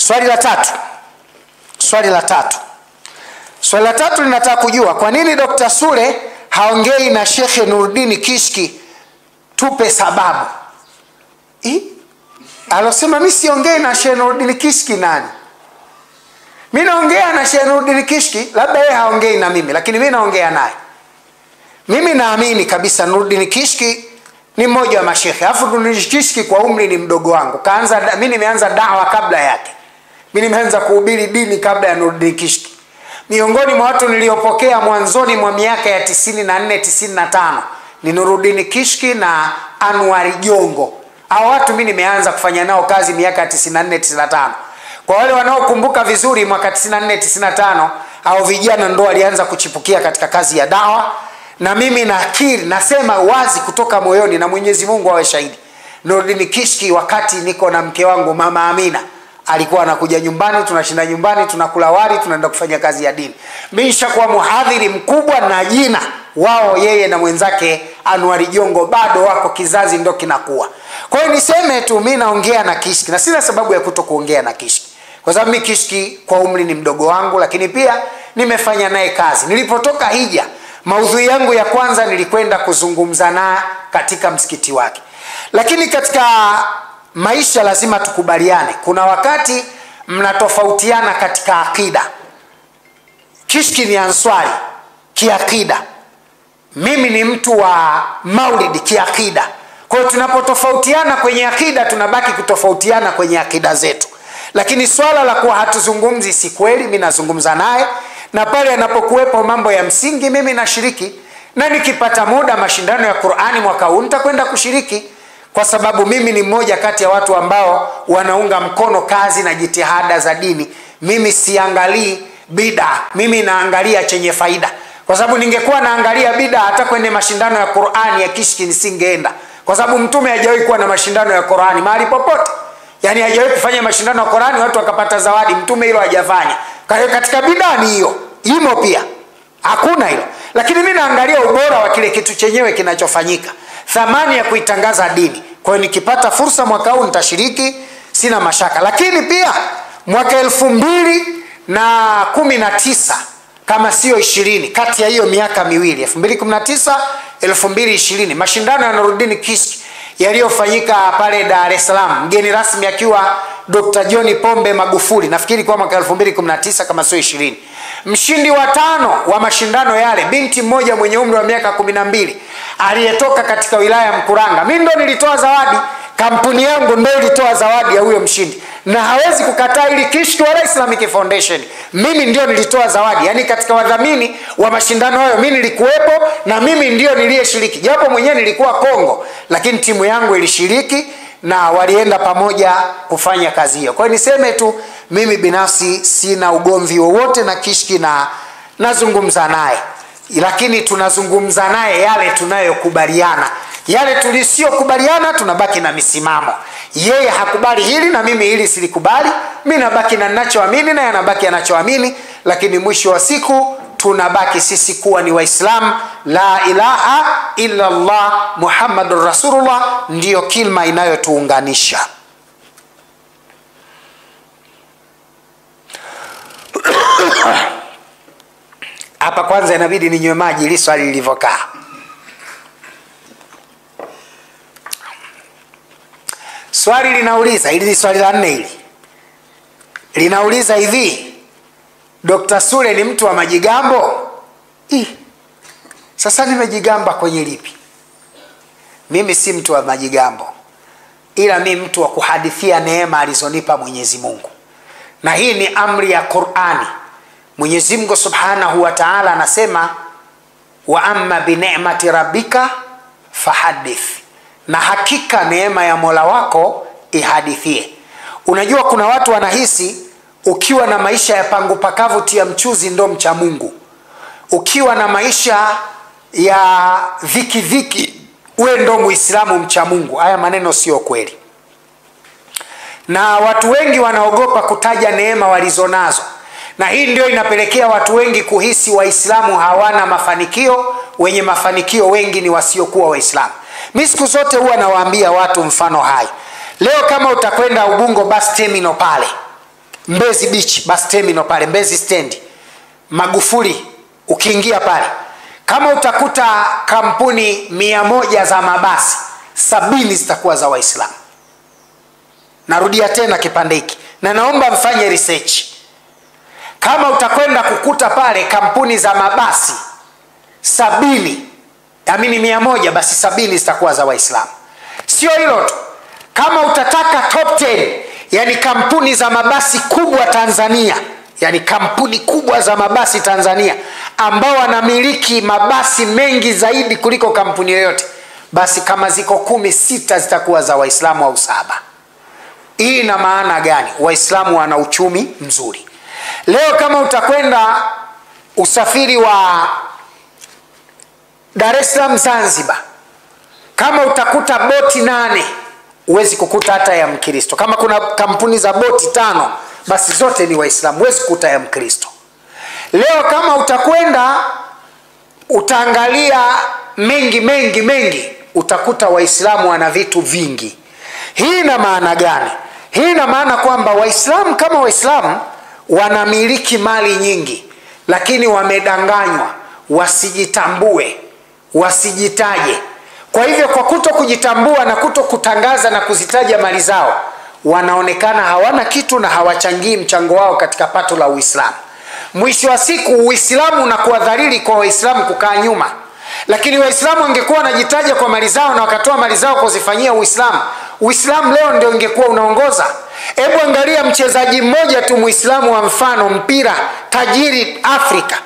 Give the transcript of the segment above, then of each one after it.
Swali la tatu linataka kujua kwa nini Dr. Sule haongei na Sheikh Nuruddin Kishki, tupe sababu. Alosema mimi siongei na Sheikh Nuruddin Kishki nani? Mimi naongea na Sheikh Nuruddin Kishki, labda yeye haongei na mimi, lakini mimi naongea naye. Mimi naamini kabisa Nuruddin Kishki ni mmoja wa mashekhe. Alafu Nuruddin Kishki kwa umri ni mdogo wangu. Mimi nimeanza dawa kabla yake. Mimi nimeanza kuhubiri dini kabla ya Nuruddin Kishki. Miongoni mwa watu niliopokea mwanzoni mwa miaka ya 94 95 ni Nuruddin Kishki na Anwar Jongo. Hao watu mimi nimeanza kufanya nao kazi miaka ya 94 95. Kwa wale wanaokumbuka vizuri mwaka 94 95 hao vijana ndo walianza kuchipukia katika kazi ya dawa. Na mimi nakiri, nasema wazi kutoka moyoni na Mwenyezi Mungu awe shahidi. Nuruddin Kishki wakati niko na mke wangu Mama Amina, alikuwa anakuja nyumbani, tunashinda nyumbani, tunakula wali, tunaenda kufanya kazi ya dini. Mimi nishakuwa muhadhiri mkubwa na jina wao, yeye na mwenzake Anwar Jongo bado wako, kizazi ndo kinakuwa. Kwa hiyo niseme tu mimi naongea na Kishki na sina sababu ya kutokuongea na Kishki. Kwa sababu mimi Kishki kwa umri ni mdogo wangu, lakini pia nimefanya naye kazi. Nilipotoka hija, maudhui yangu ya kwanza nilikwenda kuzungumza naye katika msikiti wake. Lakini katika maisha lazima tukubaliane. Kuna wakati mnatofautiana katika akida. Kishki ni Answari kiakida. Mimi ni mtu wa Maulidi kiakida. Kwa hiyo tunapotofautiana kwenye akida tunabaki kutofautiana kwenye akida zetu. Lakini swala la kuwa hatuzungumzi si kweli, mimi nazungumza naye. Na pale anapokuwepo mambo ya msingi mimi nashiriki. Na nikipata muda mashindano ya Qur'ani mwaka huu nitakwenda kushiriki. Kwa sababu mimi ni mmoja kati ya watu ambao wanaunga mkono kazi na jitihada za dini. Mimi siangalii bid'a, mimi naangalia chenye faida. Kwa sababu ningekuwa naangalia bid'a hata kwenye mashindano ya Qur'ani ya Kishki nisingeenda. Kwa sababu mtume hajawahi kuwa na mashindano ya Qur'ani mahali popote. Yaani hajawahi kufanya mashindano ya Qur'ani watu wakapata zawadi, mtume hilo hajafanya. Kwa hiyo katika bid'a ni hiyo. Imo pia. Hakuna hilo. Lakini mimi naangalia ubora wa kile kitu chenyewe kinachofanyika. Thamani ya kuitangaza dini. Kwa hiyo nikipata fursa mwaka huu nitashiriki, sina mashaka. Lakini pia mwaka 2019 kama sio 20, kati ya hiyo miaka miwili 2019 2020 mashindano ya Nuruddin Kishki yaliyofanyika pale Dar es Salaam, mgeni rasmi akiwa Dr. John Pombe Magufuli, nafikiri kwa mwaka 2019 kama sio 20. Mshindi wa 5 wa mashindano yale, binti mmoja mwenye umri wa miaka 12 aliyetoka katika wilaya ya Mkuranga. Mimi ndo nilitoa zawadi, kampuni yangu ndo ilitoa zawadi ya huyo mshindi. Na hawezi kukataa ili Kishki wala Islamic Foundation. Mimi ndio nilitoa zawadi. Yaani katika wadhamini wa mashindano hayo mimi nilikuwepo na mimi ndio niliyeshiriki. Japo mwenyewe nilikuwa Kongo, lakini timu yangu ilishiriki na walienda pamoja kufanya kazi hiyo. Kwa hiyo niseme tu mimi binafsi sina ugomvi wowote na Kishki na nazungumza naye. Lakini tunazungumza naye yale tunayokubaliana. Yale tulisiokubaliana tunabaki na misimamo. Yeye hakubali hili na mimi hili silikubali. Mimi nabaki na ninachoamini na yanabaki anachoamini, lakini mwisho wa siku tunabaki sisi kuwa ni Waislamu. La ilaha illa Allah Muhammadur Rasulullah ndiyo kilma inayotuunganisha. Hapa kwanza inabidi ninywe maji ili swali lilivyokaa. Swali linauliza, hili ni swali la 4 hili. Linauliza hivi, Dr. Sule ni mtu wa majigambo? Sasa nimejigamba kwenye lipi? Mimi si mtu wa majigambo. Ila mimi mtu wa kuhadithia neema alizonipa Mwenyezi Mungu. Na hii ni amri ya Qur'ani. Mwenyezi Mungu Subhanahu wa Ta'ala anasema wa amma bi ni'mati rabbika fahadith. Na hakika neema ya Mola wako ihadithie. Unajua kuna watu wanahisi ukiwa na maisha ya pangu pakavu tia mchuzi ndo mcha Mungu. Ukiwa na maisha ya dhiki wewe ndo Muislamu mcha Mungu. Haya maneno sio kweli. Na watu wengi wanaogopa kutaja neema walizonazo. Na hii ndio inapelekea watu wengi kuhisi Waislamu hawana mafanikio, wenye mafanikio wengi ni wasiokuwa Waislamu. Mimi siku zote huwa nawaambia watu mfano hai. Leo kama utakwenda Ubungo bus terminal pale, Mbezi Beach bus terminal pale Mbezi stand, Magufuli, ukiingia pale, kama utakuta kampuni 100 za mabasi, 70 zitakuwa za Waislamu. Narudia tena kipande hiki na naomba mfanye research. Kama utakwenda kukuta pale kampuni za mabasi 70, amini 100, basi 70 zitakuwa za Waislamu. Sio hilo tu, kama utataka top 10, yani kampuni za mabasi kubwa Tanzania, yani kampuni kubwa za mabasi Tanzania ambao wanamiliki mabasi mengi zaidi kuliko kampuni yoyote, basi kama ziko 10, 6 zitakuwa za Waislamu au 7. Hii ina maana gani? Waislamu wana uchumi mzuri. Leo kama utakwenda usafiri wa Dar es Salaam Zanzibar, kama utakuta boti 8, huwezi kukuta hata ya Mkristo. Kama kuna kampuni za boti 5, basi zote ni Waislamu, huwezi kukuta ya Mkristo. Leo kama utakwenda utaangalia mengi, utakuta Waislamu wana vitu vingi. Hii ina maana gani? Hii ina maana kwamba Waislamu kama Waislamu wanamiliki mali nyingi, lakini wamedanganywa wasijitambue, wasijitaje. Kwa hivyo kwa kuto kujitambua na kuto kutangaza na kuzitaja mali zao, wanaonekana hawana kitu na hawachangii mchango wao katika pato la Uislamu. Mwisho wa siku Uislamu unakuwa dhalili kwa Waislamu kukaa nyuma. Lakini Waislamu wangekuwa wanajitaja kwa mali zao na wakatoa mali zao kuzifanyia Uislamu, Uislamu leo ndio ungekuwa unaongoza. Hebu angalia mchezaji mmoja tu Muislamu wa mfano mpira tajiri Afrika,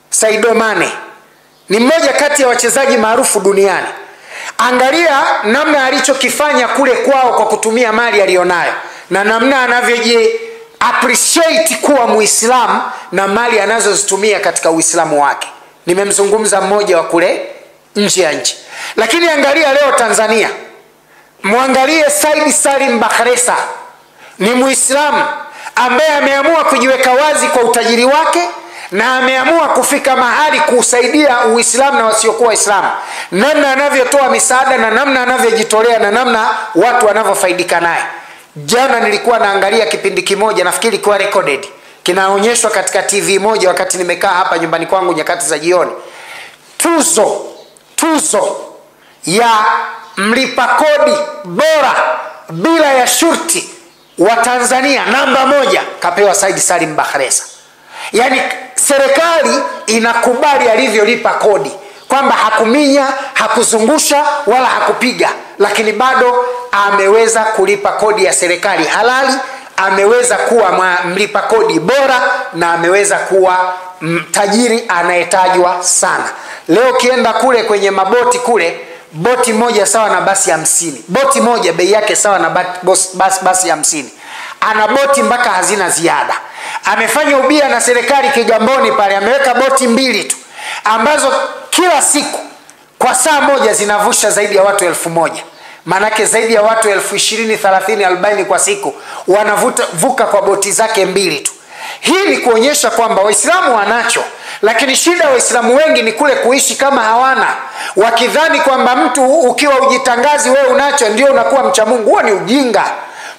Sadio Mane. Ni mmoja kati ya wachezaji maarufu duniani. Angalia namna alichokifanya kule kwao kwa kutumia mali alionayo, na namna anavyoji appreciate kuwa Muislamu na mali anazozitumia katika Uislamu wake. Nimemzungumza mmoja wa kule nje ya nchi. Lakini angalia leo Tanzania, muangalie Said Salim Bakhresa, ni Muislamu ambaye ameamua kujiweka wazi kwa utajiri wake na ameamua kufika mahali kusaidia Uislamu na wasiokuwa Waislamu, namna anavyotoa misaada na namna anavyojitolea na namna watu wanavyofaidika naye. Jana nilikuwa naangalia kipindi kimoja, nafikiri kwa recorded, kinaonyeshwa katika TV moja wakati nimekaa hapa nyumbani kwangu nyakati za jioni. Tuzo ya mlipa kodi bora bila ya shurti wa Tanzania namba 1 kapewa Said Salim Bakhresa. Yani serikali inakubali alivyolipa kodi, kwamba hakuminya, hakuzungusha wala hakupiga, lakini bado ameweza kulipa kodi ya serikali halali, ameweza kuwa mlipa kodi bora na ameweza kuwa tajiri anayetajwa sana. Leo kienda kule kwenye maboti kule, boti moja sawa na basi 50. Boti moja bei yake sawa na basi 50. Ana boti mpaka hazina ziada. Amefanya ubia na serikali Kigamboni pale, ameweka boti 2 tu ambazo kila siku kwa saa moja zinavusha zaidi ya watu 1000. Manake zaidi ya watu 20, 30, 40 kwa siku wanavuka kwa boti zake 2 tu. Hii ni kuonyesha kwamba Waislamu wanacho, lakini shida Waislamu wengi ni kule kuishi kama hawana, wakidhani kwamba mtu ukiwa ujitangazi wewe unacho ndio unakuwa mcha Mungu. Huo ni ujinga.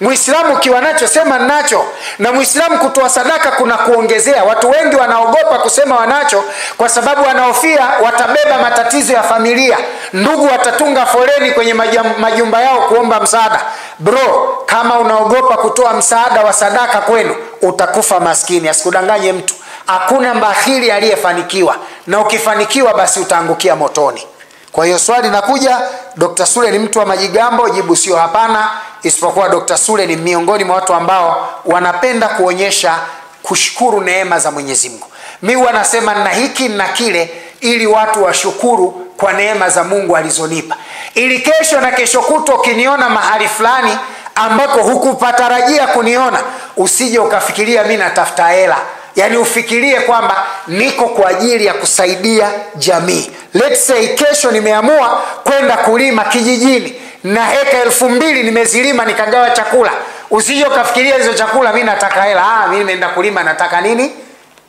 Muislamu ukiwa nacho sema nacho, na Muislamu kutoa sadaka kuna kuongezea. Watu wengi wanaogopa kusema wanacho kwa sababu wanahofia watabeba matatizo ya familia, ndugu watatunga foleni kwenye majumba yao kuomba msaada. Bro, kama unaogopa kutoa msaada wa sadaka kwenu, utakufa maskini. Asikudanganye mtu, hakuna mbakhili aliyefanikiwa, na ukifanikiwa basi utaangukia motoni. Kwa hiyo swali nakuja, Dr. Sule ni mtu wa majigambo? Jibu sio hapana, isipokuwa Dr. Sule ni miongoni mwa watu ambao wanapenda kuonyesha kushukuru neema za Mwenyezi Mungu. Mimi wanasema na hiki na kile ili watu washukuru kwa neema za Mungu alizonipa, ili kesho na kesho kutwa ukiniona mahali fulani ambako hukupatarajia kuniona, usije ukafikiria mimi natafuta hela. Yani ufikirie kwamba niko kwa ajili ya kusaidia jamii. Let's say kesho nimeamua kwenda kulima kijijini na heka 2000 nimezilima nikagawa chakula. Usije ukafikiria hizo chakula mimi nataka hela. Mimi nimeenda kulima nataka nini?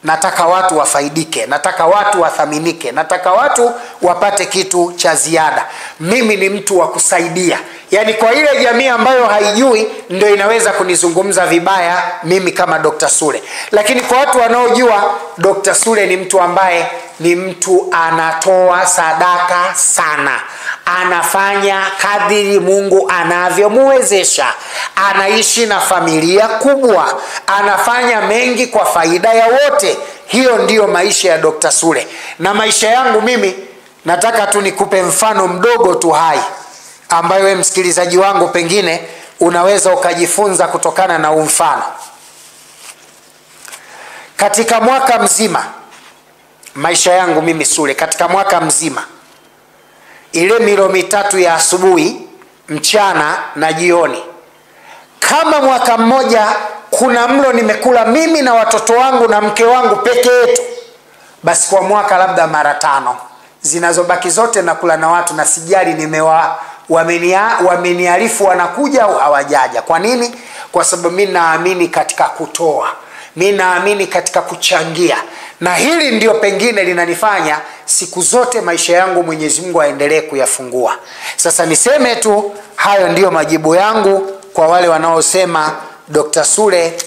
Nataka watu wafaidike, nataka watu wathaminike, nataka watu wapate kitu cha ziada. Mimi ni mtu wa kusaidia. Yani kwa ile jamii ambayo haijui ndio inaweza kunizungumza vibaya mimi kama Dr. Sule. Lakini kwa watu wanaojua, Dr. Sule ni mtu ambaye ni mtu anatoa sadaka sana. Anafanya kadiri Mungu anavyomwezesha. Anaishi na familia kubwa. Anafanya mengi kwa faida ya wote. Hiyo ndiyo maisha ya Dr. Sule. Na maisha yangu mimi, nataka tu nikupe mfano mdogo tu hai, ambayo wewe msikilizaji wangu pengine unaweza ukajifunza kutokana na mfano. Katika mwaka mzima, maisha yangu mimi Sule, katika mwaka mzima, ile milo 3 ya asubuhi, mchana na jioni, kama mwaka mmoja kuna mlo nimekula mimi na watoto wangu na mke wangu peke yetu, basi kwa mwaka labda mara 5. Zinazobaki zote nakula na watu, na sijali wameniarifu wanakuja au hawajaja. Kwa nini? Kwa sababu mimi naamini katika kutoa. Mimi naamini katika kuchangia. Na hili ndio pengine linanifanya siku zote maisha yangu Mwenyezi Mungu aendelee kuyafungua. Sasa niseme tu hayo ndio majibu yangu kwa wale wanaosema Dr. Sule